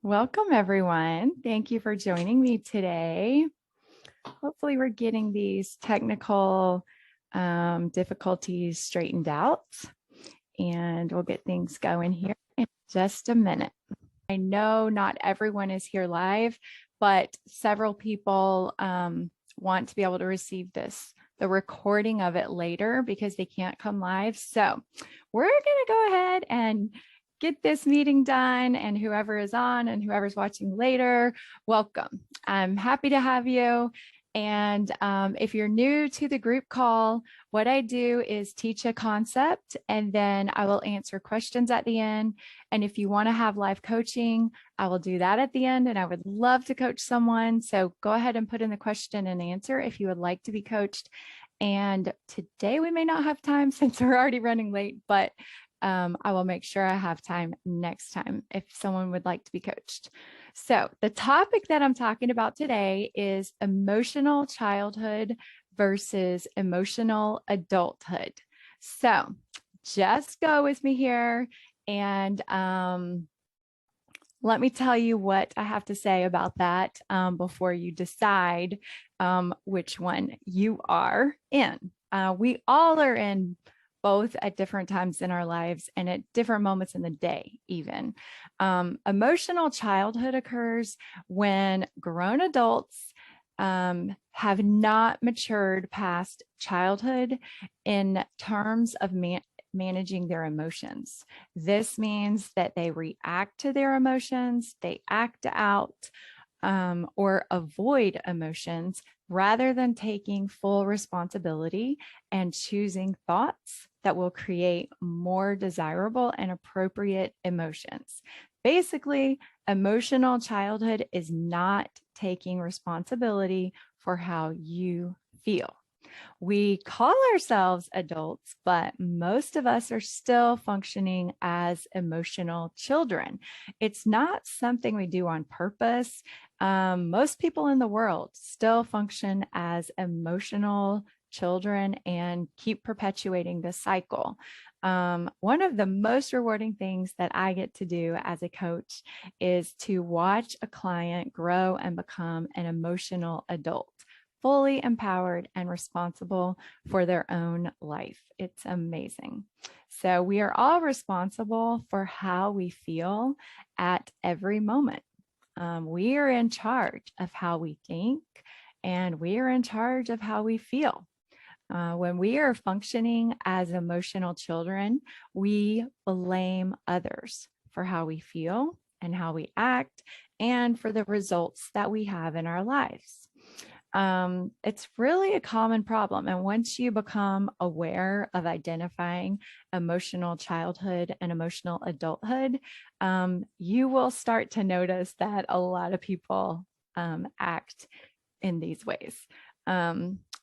Welcome, everyone. Thank you for joining me today. Hopefully, we're getting these technical difficulties straightened out, and we'll get things going here in just a minute. I know not everyone is here live, but several people want to be able to receive the recording of it later because they can't come live. So we're going to go ahead and get this meeting done, and whoever is on and whoever's watching later, welcome. I'm happy to have you. And if you're new to the group call, what I do is teach a concept and then I will answer questions at the end. And if you want to have live coaching, I will do that at the end, and I would love to coach someone. So go ahead and put in the question and answer if you would like to be coached. And today we may not have time since we're already running late, but I will make sure I have time next time if someone would like to be coached. So the topic that I'm talking about today is emotional childhood versus emotional adulthood. So just go with me here and let me tell you what I have to say about that before you decide which one you are in. We all are in both at different times in our lives and at different moments in the day, even. Emotional childhood occurs when grown adults have not matured past childhood in terms of managing their emotions. This means that they react to their emotions, they act out or avoid emotions rather than taking full responsibility and choosing thoughts that will create more desirable and appropriate emotions. Basically, emotional childhood is not taking responsibility for how you feel. We call ourselves adults, but most of us are still functioning as emotional children. It's not something we do on purpose. Most people in the world still function as emotional children and keep perpetuating this cycle. One of the most rewarding things that I get to do as a coach is to watch a client grow and become an emotional adult, fully empowered and responsible for their own life. It's amazing. So we are all responsible for how we feel at every moment. We are in charge of how we think, and we are in charge of how we feel. When we are functioning as emotional children, we blame others for how we feel and how we act and for the results that we have in our lives. It's really a common problem. And once you become aware of identifying emotional childhood and emotional adulthood, you will start to notice that a lot of people act in these ways.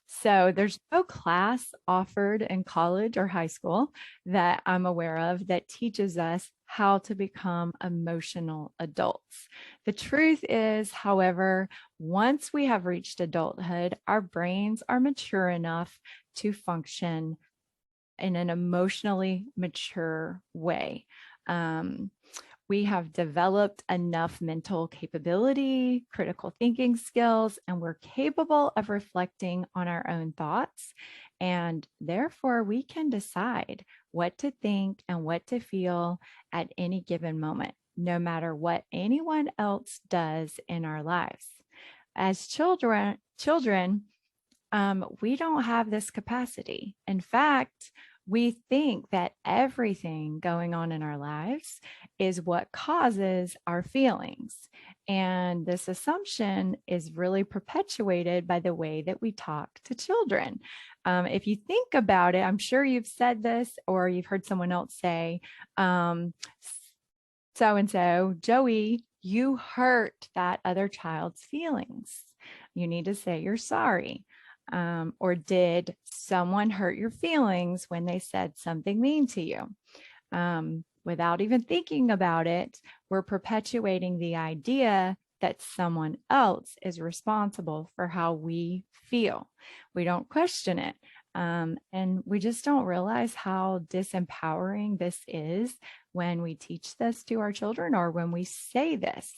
So there's no class offered in college or high school that I'm aware of that teaches us how to become emotional adults. The truth is, however, once we have reached adulthood, our brains are mature enough to function in an emotionally mature way. We have developed enough mental capability, critical thinking skills, and we're capable of reflecting on our own thoughts. And therefore, we can decide what to think and what to feel at any given moment, no matter what anyone else does in our lives. As children, we don't have this capacity. In fact, we think that everything going on in our lives is what causes our feelings. And this assumption is really perpetuated by the way that we talk to children. If you think about it, I'm sure you've said this or you've heard someone else say, so-and-so, Joey, you hurt that other child's feelings. You need to say you're sorry. Or did someone hurt your feelings when they said something mean to you? Without even thinking about it, we're perpetuating the idea that someone else is responsible for how we feel. We don't question it. And we just don't realize how disempowering this is when we teach this to our children or when we say this.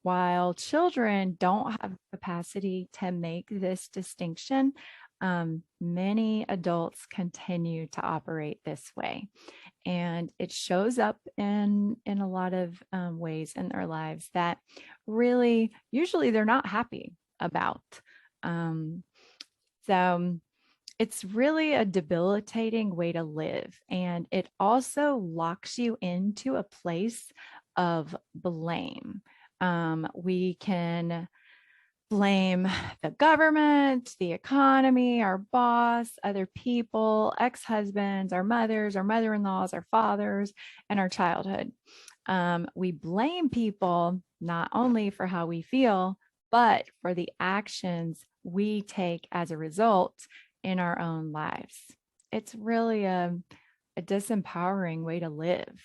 While children don't have capacity to make this distinction, many adults continue to operate this way. And it shows up in a lot of ways in their lives that really usually they're not happy about. Um, so it's really a debilitating way to live. And it also locks you into a place of blame. We can blame the government, the economy, our boss, other people, ex-husbands, our mothers, our mother-in-laws, our fathers, and our childhood. We blame people not only for how we feel, but for the actions we take as a result in our own lives. It's really a disempowering way to live.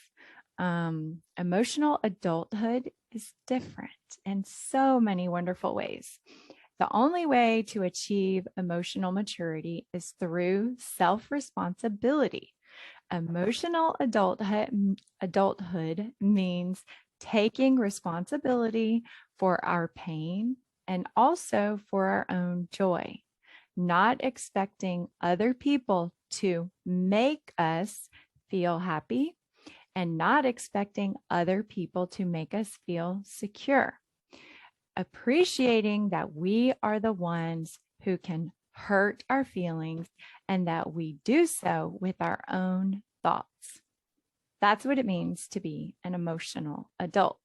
Emotional adulthood is different in so many wonderful ways. The only way to achieve emotional maturity is through self-responsibility. Emotional adulthood means taking responsibility for our pain and also for our own joy, not expecting other people to make us feel happy and not expecting other people to make us feel secure. Appreciating that we are the ones who can hurt our feelings and that we do so with our own thoughts. That's what it means to be an emotional adult,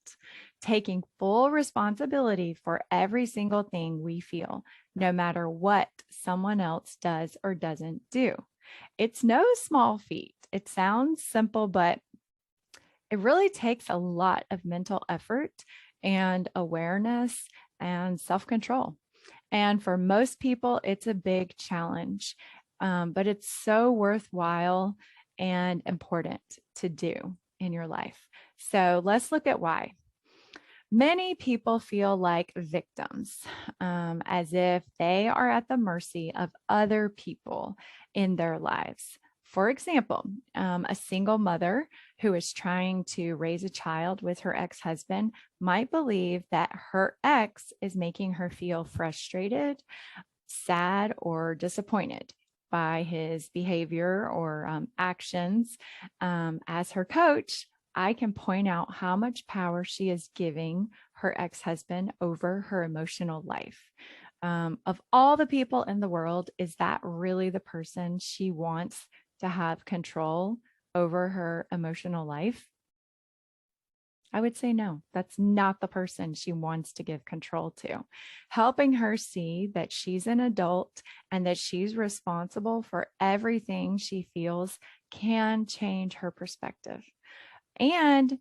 taking full responsibility for every single thing we feel, no matter what someone else does or doesn't do. It's no small feat. It sounds simple, but it really takes a lot of mental effort and awareness and self-control. And for most people, it's a big challenge, but it's so worthwhile and important to do in your life. So let's look at why. Many people feel like victims, as if they are at the mercy of other people in their lives. For example, a single mother who is trying to raise a child with her ex-husband might believe that her ex is making her feel frustrated, sad, or disappointed by his behavior or actions. As her coach, I can point out how much power she is giving her ex-husband over her emotional life. Of all the people in the world, is that really the person she wants to have control over her emotional life? I would say no, that's not the person she wants to give control to. Helping her see that she's an adult and that she's responsible for everything she feels can change her perspective. And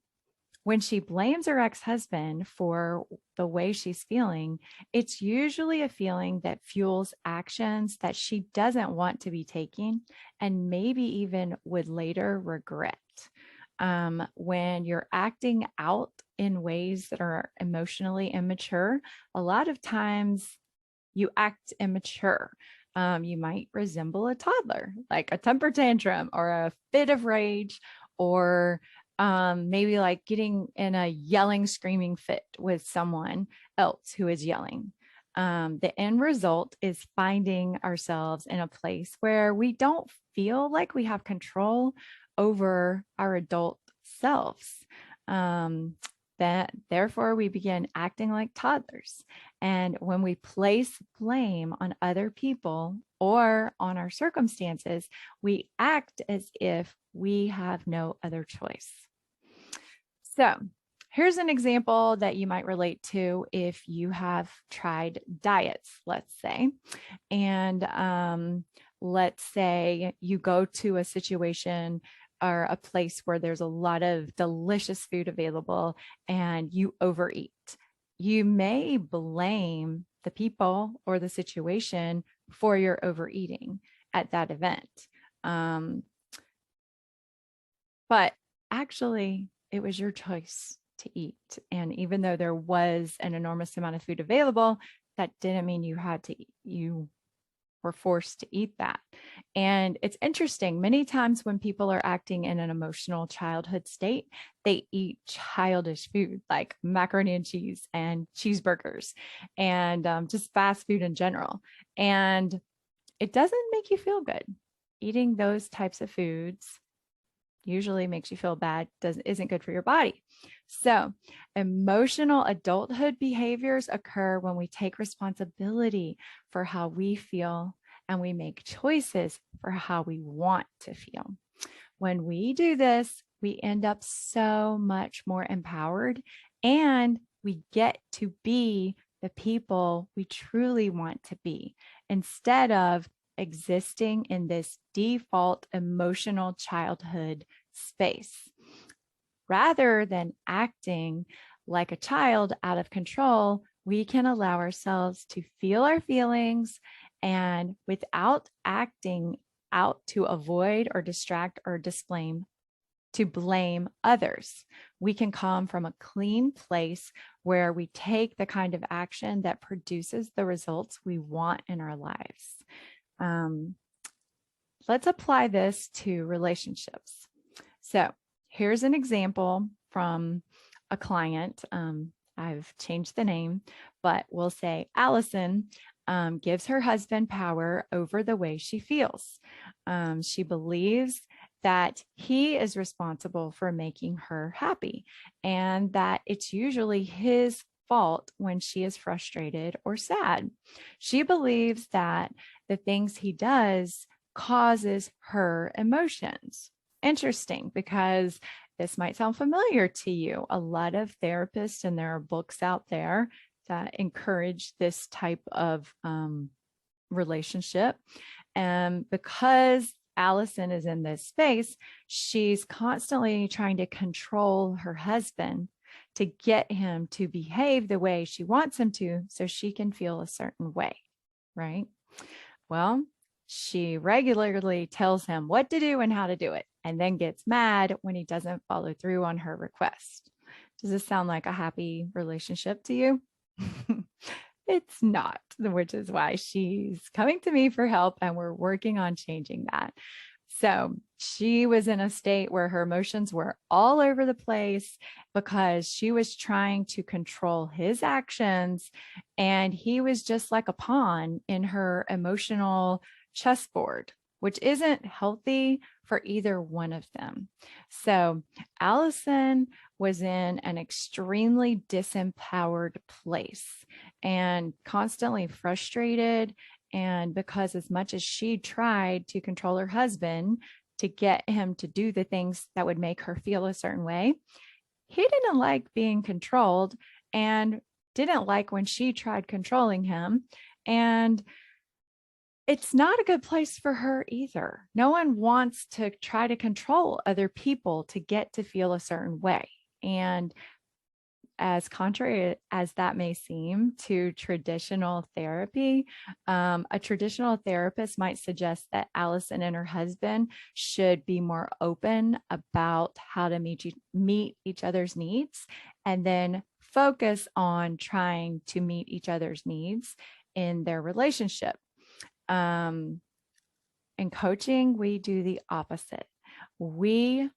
when she blames her ex-husband for the way she's feeling, it's usually a feeling that fuels actions that she doesn't want to be taking and maybe even would later regret. When you're acting out in ways that are emotionally immature, a lot of times you act immature. You might resemble a toddler, like a temper tantrum or a fit of rage, or maybe like getting in a yelling, screaming fit with someone else who is yelling. The end result is finding ourselves in a place where we don't feel like we have control over our adult selves. That therefore we begin acting like toddlers. And when we place blame on other people or on our circumstances, we act as if we have no other choice. So here's an example that you might relate to if you have tried diets, let's say. And let's say you go to a situation or a place where there's a lot of delicious food available and you overeat. You may blame the people or the situation for your overeating at that event. But actually, it was your choice to eat. And even though there was an enormous amount of food available, that didn't mean you had to eat. You were forced to eat that. And it's interesting, many times when people are acting in an emotional childhood state, they eat childish food like macaroni and cheese and cheeseburgers and just fast food in general. And it doesn't make you feel good. Eating those types of foods usually makes you feel bad, isn't good for your body. So, emotional adulthood behaviors occur when we take responsibility for how we feel and we make choices for how we want to feel. When we do this, we end up so much more empowered and we get to be the people we truly want to be instead of existing in this default emotional childhood space. Rather than acting like a child out of control, we can allow ourselves to feel our feelings and without acting out to avoid or distract or to blame others. We can come from a clean place where we take the kind of action that produces the results we want in our lives. Let's apply this to relationships. So here's an example from a client. I've changed the name, but we'll say Allison gives her husband power over the way she feels. She believes that he is responsible for making her happy and that it's usually his fault when she is frustrated or sad. She believes that the things he does causes her emotions. Interesting, because this might sound familiar to you. A lot of therapists, and there are books out there that encourage this type of relationship. And because Allison is in this space, she's constantly trying to control her husband to get him to behave the way she wants him to so she can feel a certain way, right? Well, she regularly tells him what to do and how to do it, and then gets mad when he doesn't follow through on her request. Does this sound like a happy relationship to you? It's not, which is why she's coming to me for help, and we're working on changing that. So she was in a state where her emotions were all over the place because she was trying to control his actions, and he was just like a pawn in her emotional chessboard, which isn't healthy for either one of them. So Allison was in an extremely disempowered place and constantly frustrated. And because as much as she tried to control her husband to get him to do the things that would make her feel a certain way, he didn't like being controlled and didn't like when she tried controlling him. And it's not a good place for her either. No one wants to try to control other people to get to feel a certain way. And as contrary as that may seem to traditional therapy, a traditional therapist might suggest that Allison and her husband should be more open about how to meet each other's needs, and then focus on trying to meet each other's needs in their relationship. In coaching, we do the opposite. We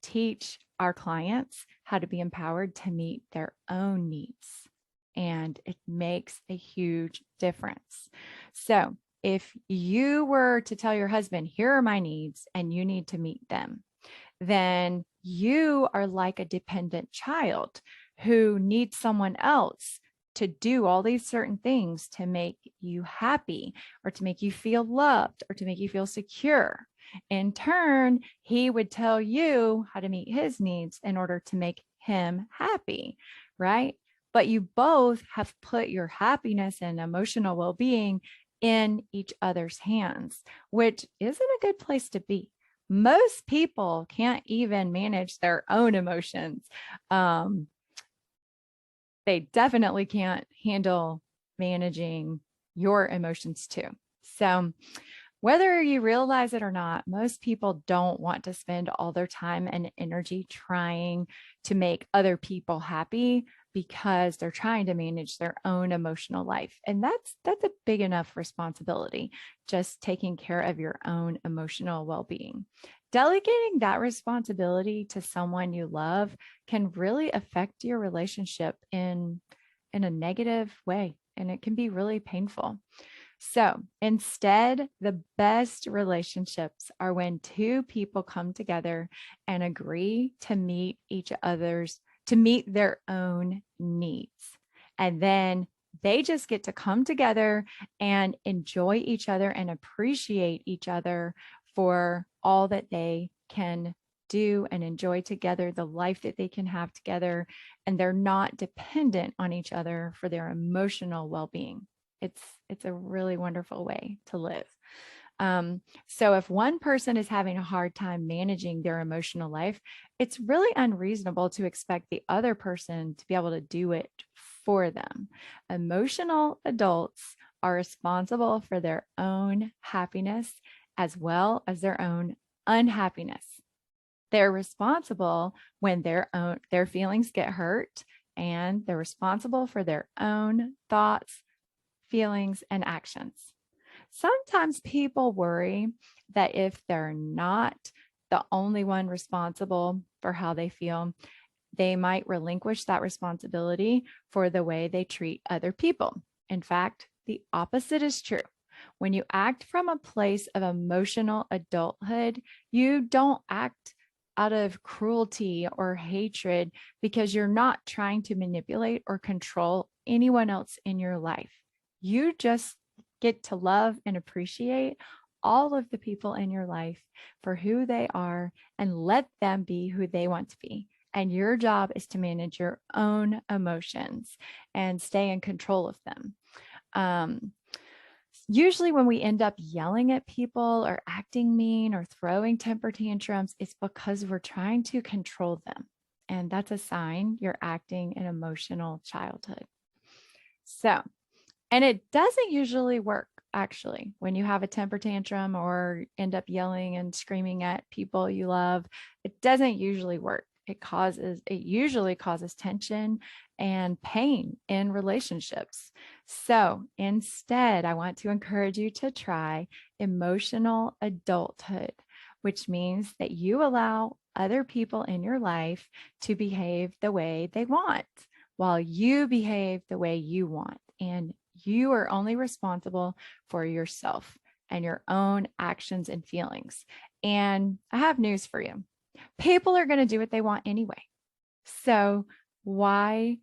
teach our clients how to be empowered to meet their own needs, and it makes a huge difference. So if you were to tell your husband, here are my needs and you need to meet them, then you are like a dependent child who needs someone else to do all these certain things to make you happy or to make you feel loved or to make you feel secure. In turn, he would tell you how to meet his needs in order to make him happy, right? But you both have put your happiness and emotional well-being in each other's hands, which isn't a good place to be. Most people can't even manage their own emotions. They definitely can't handle managing your emotions too. So whether you realize it or not, most people don't want to spend all their time and energy trying to make other people happy because they're trying to manage their own emotional life. And that's a big enough responsibility, just taking care of your own emotional well-being. Delegating that responsibility to someone you love can really affect your relationship in a negative way, and it can be really painful. So instead, the best relationships are when two people come together and agree to meet their own needs. And then they just get to come together and enjoy each other and appreciate each other for all that they can do and enjoy together, the life that they can have together, and they're not dependent on each other for their emotional well-being. It's a really wonderful way to live. So if one person is having a hard time managing their emotional life, it's really unreasonable to expect the other person to be able to do it for them. Emotional adults are responsible for their own happiness as well as their own unhappiness. They're responsible when their feelings get hurt, and they're responsible for their own thoughts, feelings, and actions. Sometimes people worry that if they're not the only one responsible for how they feel, they might relinquish that responsibility for the way they treat other people. In fact, the opposite is true. When you act from a place of emotional adulthood, you don't act out of cruelty or hatred because you're not trying to manipulate or control anyone else in your life. You just get to love and appreciate all of the people in your life for who they are and let them be who they want to be. And your job is to manage your own emotions and stay in control of them. Usually when we end up yelling at people or acting mean or throwing temper tantrums, it's because we're trying to control them. And that's a sign you're acting in emotional childhood. So, and it doesn't usually work, actually, when you have a temper tantrum or end up yelling and screaming at people you love. It doesn't usually work. It usually causes tension and pain in relationships. So instead, I want to encourage you to try emotional adulthood, which means that you allow other people in your life to behave the way they want while you behave the way you want. And you are only responsible for yourself and your own actions and feelings. And I have news for you. People are going to do what they want anyway. So why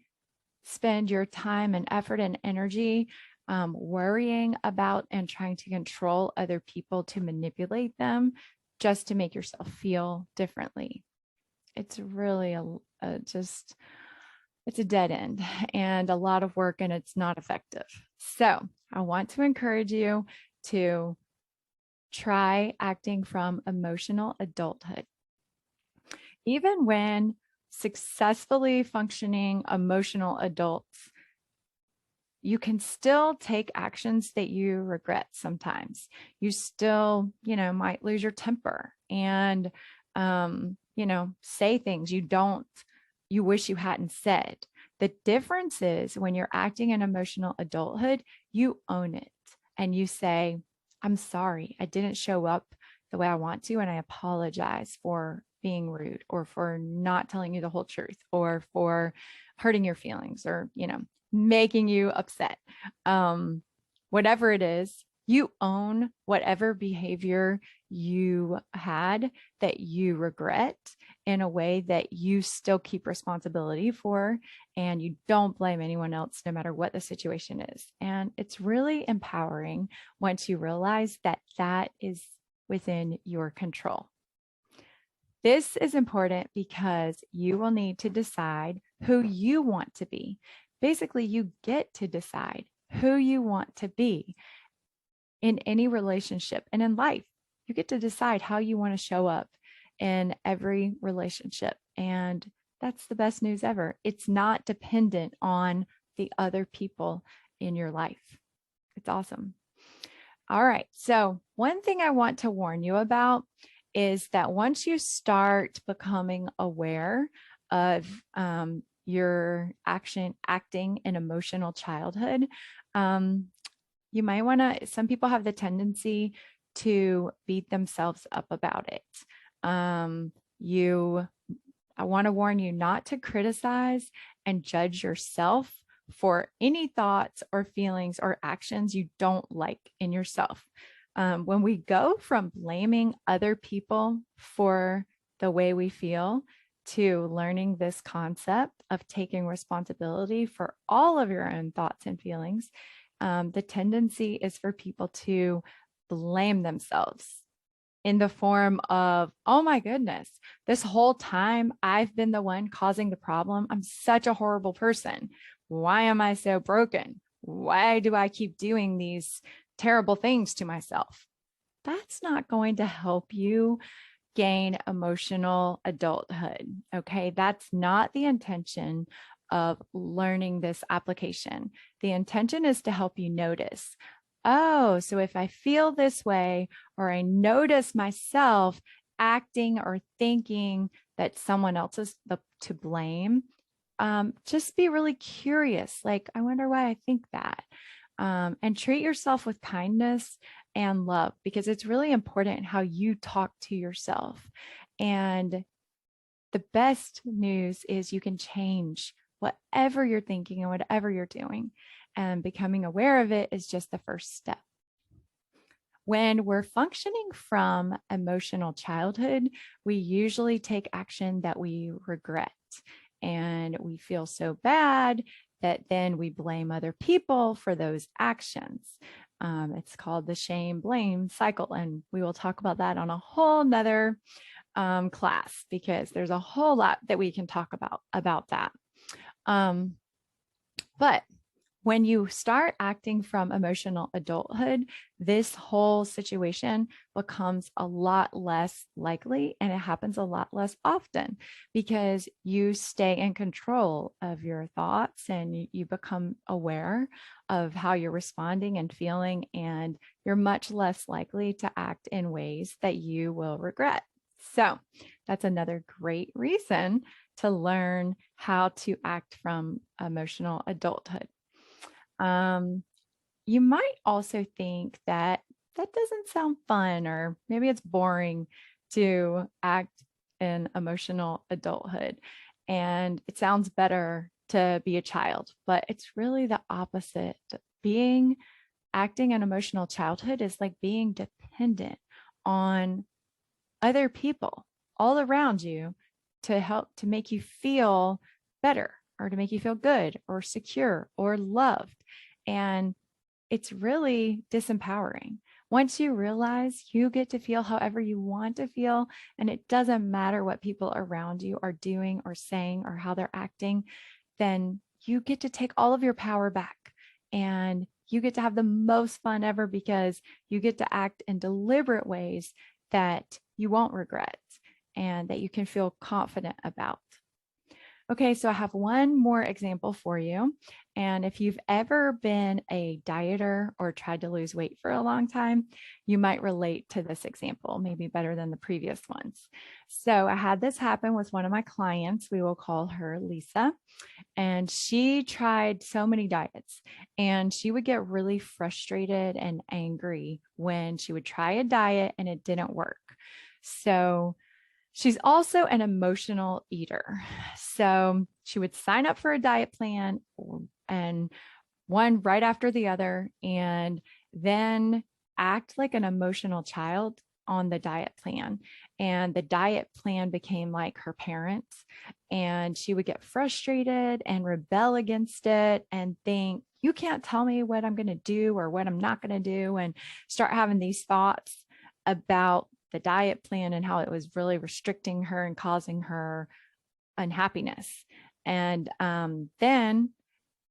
spend your time and effort and energy worrying about and trying to control other people to manipulate them just to make yourself feel differently? It's really it's a dead end and a lot of work, and it's not effective. So I want to encourage you to try acting from emotional adulthood. Even when successfully functioning emotional adults, you can still take actions that you regret sometimes. You still, might lose your temper and, say things you wish you hadn't said. The difference is when you're acting in emotional adulthood, you own it and you say, I'm sorry, I didn't show up the way I want to, and I apologize for being rude or for not telling you the whole truth or for hurting your feelings or, making you upset. Whatever it is, you own whatever behavior you had that you regret in a way that you still keep responsibility for, and you don't blame anyone else no matter what the situation is. And it's really empowering once you realize that that is within your control. This is important because you will need to decide who you want to be. Basically, you get to decide who you want to be in any relationship and in life. You get to decide how you want to show up in every relationship. And that's the best news ever. It's not dependent on the other people in your life. It's awesome. All right. So one thing I want to warn you about is that once you start becoming aware of your acting in emotional childhood, you might want to, some people have the tendency to beat themselves up about it. I want to warn you not to criticize and judge yourself for any thoughts or feelings or actions you don't like in yourself. When we go from blaming other people for the way we feel to learning this concept of taking responsibility for all of your own thoughts and feelings, the tendency is for people to blame themselves in the form of, oh my goodness, this whole time I've been the one causing the problem. I'm such a horrible person. Why am I so broken? Why do I keep doing these terrible things to myself? That's not going to help you gain emotional adulthood. Okay. That's not the intention of learning this application. The intention is to help you notice, oh, so if I feel this way, or I notice myself acting or thinking that someone else is to blame, just be really curious. Like, I wonder why I think that. And treat yourself with kindness and love, because it's really important how you talk to yourself. And the best news is you can change whatever you're thinking and whatever you're doing. And becoming aware of it is just the first step. When we're functioning from emotional childhood, we usually take action that we regret. And we feel so bad that then we blame other people for those actions. It's called the shame blame cycle. And we will talk about that on a whole nother class, because there's a whole lot that we can talk about that. But when you start acting from emotional adulthood, this whole situation becomes a lot less likely, and it happens a lot less often because you stay in control of your thoughts and you become aware of how you're responding and feeling, and you're much less likely to act in ways that you will regret. So that's another great reason to learn how to act from emotional adulthood. You might also think that that doesn't sound fun, or maybe it's boring to act in emotional adulthood, and it sounds better to be a child, but it's really the opposite. Acting in emotional childhood is like being dependent on other people all around you to help to make you feel better, or to make you feel good or secure or loved. And it's really disempowering. Once you realize you get to feel however you want to feel, and it doesn't matter what people around you are doing or saying or how they're acting, then you get to take all of your power back, and you get to have the most fun ever, because you get to act in deliberate ways that you won't regret and that you can feel confident about. Okay, so I have one more example for you. And if you've ever been a dieter or tried to lose weight for a long time, you might relate to this example, maybe better than the previous ones. So I had this happen with one of my clients. We will call her Lisa. And she tried so many diets, and she would get really frustrated and angry when she would try a diet and it didn't work. So she's also an emotional eater. So she would sign up for a diet plan, and one right after the other, and then act like an emotional child on the diet plan. And the diet plan became like her parents, and she would get frustrated and rebel against it and think, you can't tell me what I'm going to do or what I'm not going to do, and start having these thoughts about the diet plan and how it was really restricting her and causing her unhappiness. And then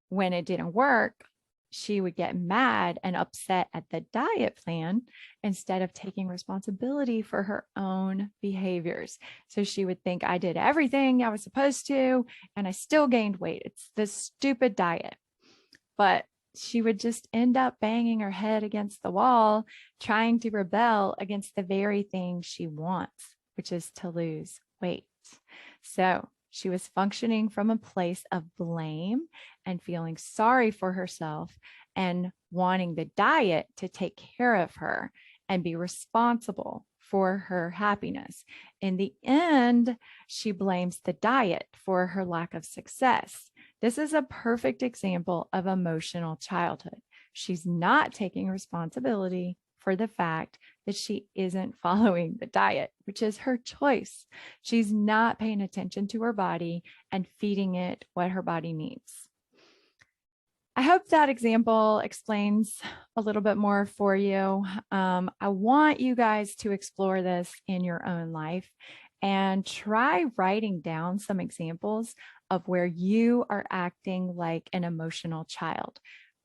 when it didn't work, she would get mad and upset at the diet plan instead of taking responsibility for her own behaviors. So she would think, I did everything I was supposed to, and I still gained weight. It's this stupid diet. But she would just end up banging her head against the wall, trying to rebel against the very thing she wants, which is to lose weight. So She was functioning from a place of blame and feeling sorry for herself and wanting the diet to take care of her and be responsible for her happiness. In the end, she blames the diet for her lack of success. This is a perfect example of emotional childhood. She's not taking responsibility for the fact that she isn't following the diet, which is her choice. She's not paying attention to her body and feeding it what her body needs. I hope that example explains a little bit more for you. I want you guys to explore this in your own life and try writing down some examples of where you are acting like an emotional child.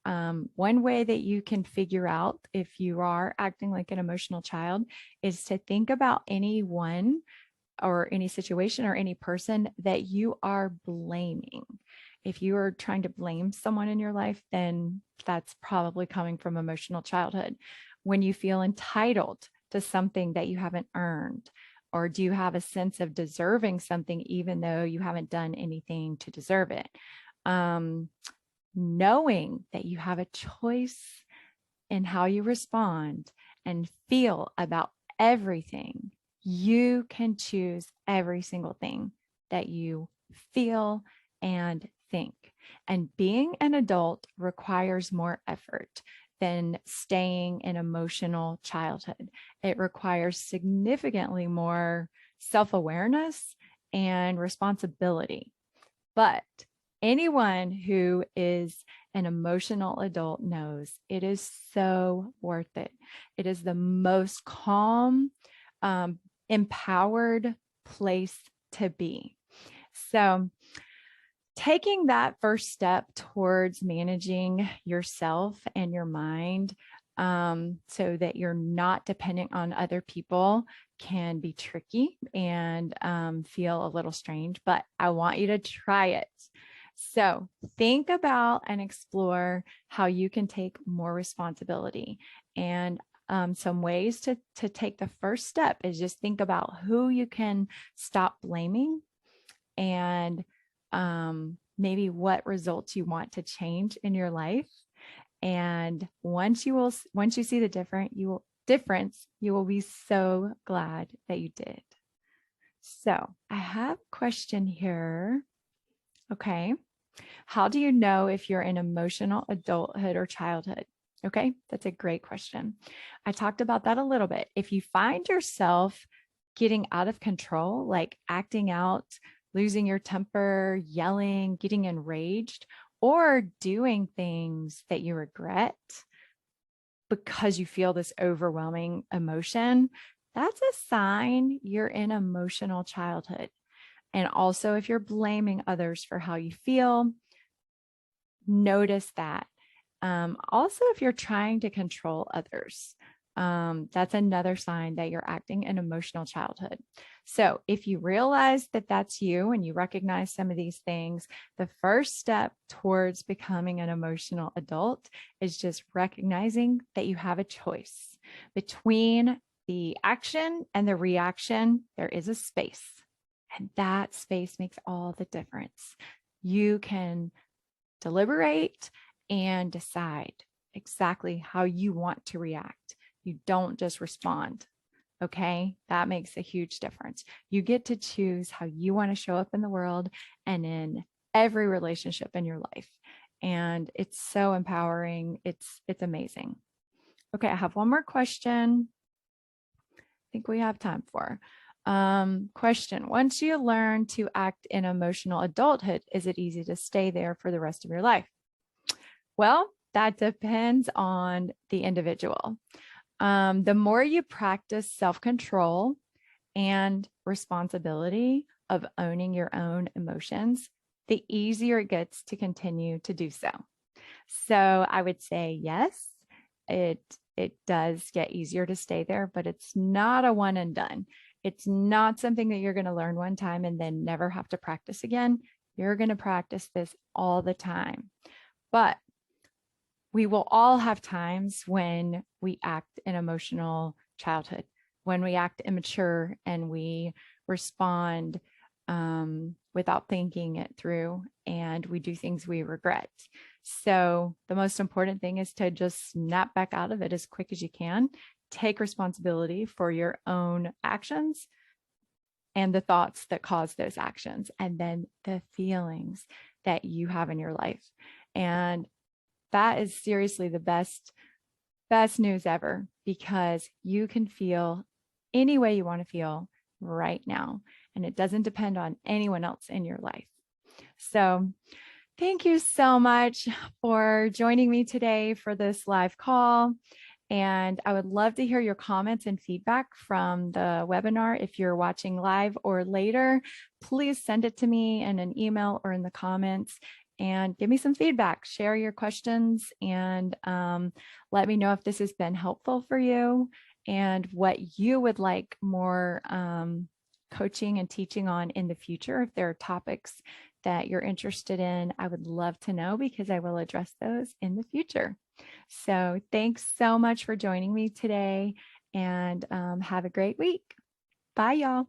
One way that you can figure out if you are acting like an emotional child is to think about anyone or any situation or any person that you are blaming. If you are trying to blame someone in your life, then that's probably coming from emotional childhood. When you feel entitled to something that you haven't earned, or do you have a sense of deserving something even though you haven't done anything to deserve it? Knowing that you have a choice in how you respond and feel about everything. You can choose every single thing that you feel and think. And being an adult requires more effort than staying in emotional childhood. It requires significantly more self-awareness and responsibility. But anyone who is an emotional adult knows it is so worth it. It is the most calm, empowered place to be. So, taking that first step towards managing yourself and your mind so that you're not dependent on other people can be tricky and feel a little strange, but I want you to try it. So think about and explore how you can take more responsibility. And some ways to take the first step is just think about who you can stop blaming and maybe what results you want to change in your life. And once you see the difference, you will be so glad that you did. So I have a question here. Okay. How do you know if you're in emotional adulthood or childhood? Okay, that's a great question. I talked about that a little bit. If you find yourself getting out of control, like acting out, losing your temper, yelling, getting enraged, or doing things that you regret because you feel this overwhelming emotion, that's a sign you're in emotional childhood. And also, if you're blaming others for how you feel, notice that. Also, if you're trying to control others, that's another sign that you're acting in emotional childhood. So if you realize that that's you and you recognize some of these things, the first step towards becoming an emotional adult is just recognizing that you have a choice between the action and the reaction. There is a space, and that space makes all the difference. You can deliberate and decide exactly how you want to react. You don't just respond. Okay, that makes a huge difference. You get to choose how you want to show up in the world and in every relationship in your life. And it's so empowering. It's amazing. Okay, I have one more question. I think we have time for. Question. Once you learn to act in emotional adulthood, is it easy to stay there for the rest of your life? Well, that depends on the individual. The more you practice self-control and responsibility of owning your own emotions, the easier it gets to continue to do so. So I would say yes, it does get easier to stay there, but it's not a one and done. It's not something that you're going to learn one time and then never have to practice again. You're going to practice this all the time. But we will all have times when we act in emotional childhood, when we act immature and we respond without thinking it through, and we do things we regret. So the most important thing is to just snap back out of it as quick as you can. Take responsibility for your own actions and the thoughts that cause those actions, and then the feelings that you have in your life. And that is seriously the best news ever, because you can feel any way you want to feel right now, and it doesn't depend on anyone else in your life. So thank you so much for joining me today for this live call. And I would love to hear your comments and feedback from the webinar. If you're watching live or later, please send it to me in an email or in the comments and give me some feedback. Share your questions and let me know if this has been helpful for you and what you would like more coaching and teaching on in the future. If there are topics that you're interested in, I would love to know, because I will address those in the future. So thanks so much for joining me today, and have a great week. Bye, y'all.